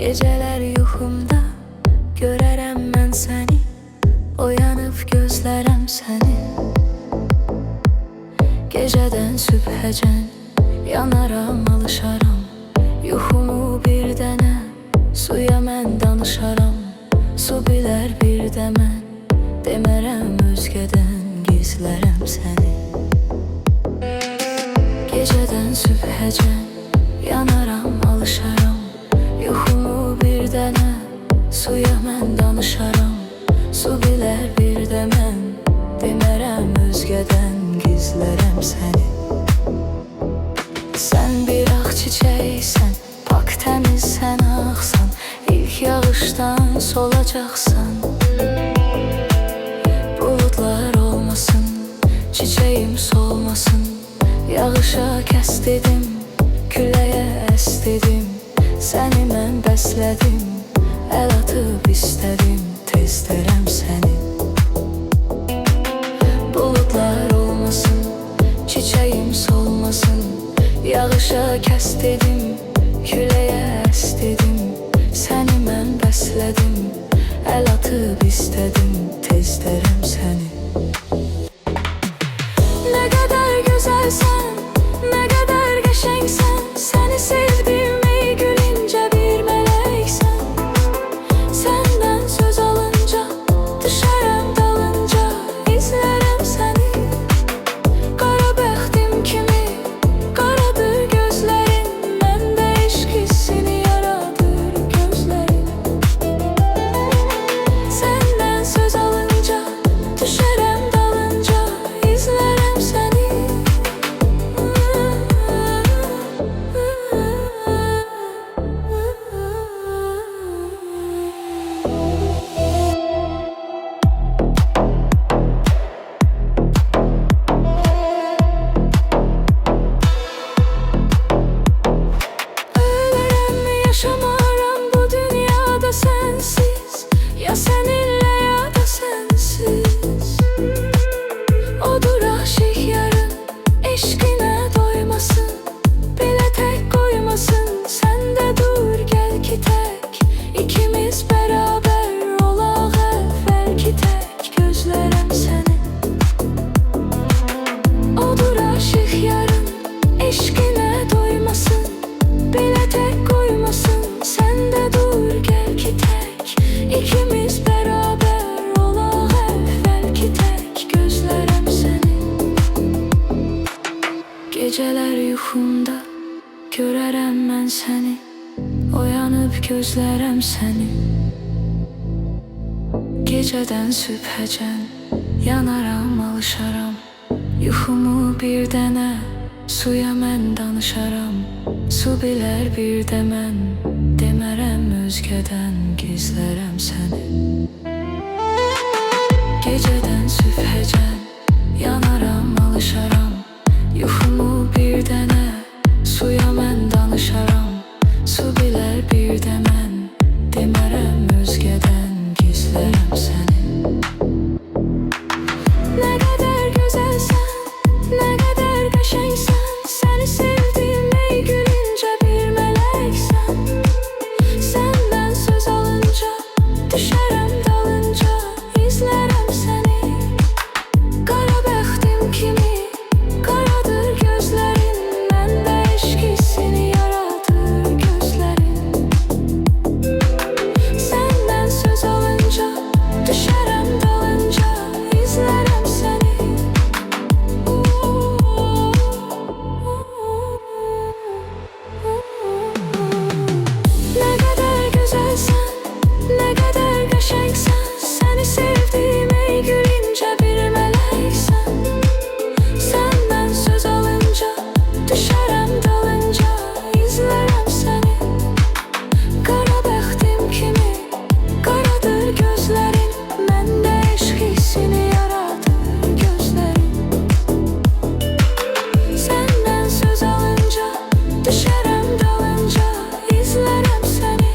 Geceler yuxumda görərəm mən səni, oyanıb gözlərəm səni. Gecədən sübhəcən yanaram, alışaram. Yuxumu bir dənə suya mən danışaram. Su bilər bir də mən demərəm özgədən, gizlərəm səni. Gecədən sübhəcən yanaram, alışaram. Yuxumu bir dənə suya mən danışaram. Su bilər bir də mən demərəm özgədən, gizlərəm səni. Sən bir ağ çiçəksən, pak təmizsən, ağsan. İlk yağışdan solacaqsan. Buludlar olmasın, çiçeğim solmasın. Yağışa kəs dedim, küləyə əs dedim. Səni mən bəslədim, əl atıb istədim, tezlərəm səni. Buludlar olmasın, çiçeğim solmasın. Yağışa kəs dedim, küləyə əs dedim. Səni mən bəslədim, əl atıb istədim, tezlərəm səni. Nə qədər gözəlsən, nə qədər qəşəngsən. Səni sevdim ey gülüncə bir mələksən. Səndən söz alınca düşərəm dalınca, izlərəm səni. Qara bəxtim kimi qaradır gözlərin, məndə eşq hissini yaradır gözlərin. Səndən söz alınca düşərəm dalınca, izlərəm səni. Yaşamaram bu dünyada sensiz, ya seninle ya da sensiz. Odur aşık yarın, eşkine doymasın. Bile tek koymasın, sen de dur gel ki tek. İkimiz beraber olaq evvel ki tek, gözlərəm səni. Odur aşık yarın, eşkine doymasın. Bile tek koymasın, sen de dur gel ki tek. İkimiz beraber olaq evvel ki tek, gözlərəm səni. Geceler yuxumda görərəm mən səni, oyanıb gözlərəm səni. Gecədən sübhəcən yanaram, alışaram. Yuxumu bir dənə suya mən danışaram. Su bilər bir də mən demərəm özgədən, gizlərəm səni. Gecədən sübhəcən yanaram, alışaram. Yuxumu bir dənə suya mən danışaram. Su bilər bir də mən demərəm özgədən, gizlərəm səni. Nə qədər gözəlsən, nə qədər qəşəngsən. Səni sevdim ey gülüncə bir mələksən. Səndən söz alınca düşərəm dalınca, izlərəm səni. Qara bəxtim kimi qaradır gözlərin, məndə eşq hissini yaradır gözlərin. Səndən söz alınca düşərəm dalınca, izlərəm səni. Nə qədər gözəlsən, nə qədər qəşəngsən. Səni sevdim ey gülüncə bir mələksən. Səndən söz alınca düşərəm dalınca, izlərəm səni. Qara bəxtim kimi qaradır gözlərin, məndə eşq hissini yaradır gözlərin. Səndən söz alınca düşərəm dalınca, izlərəm səni.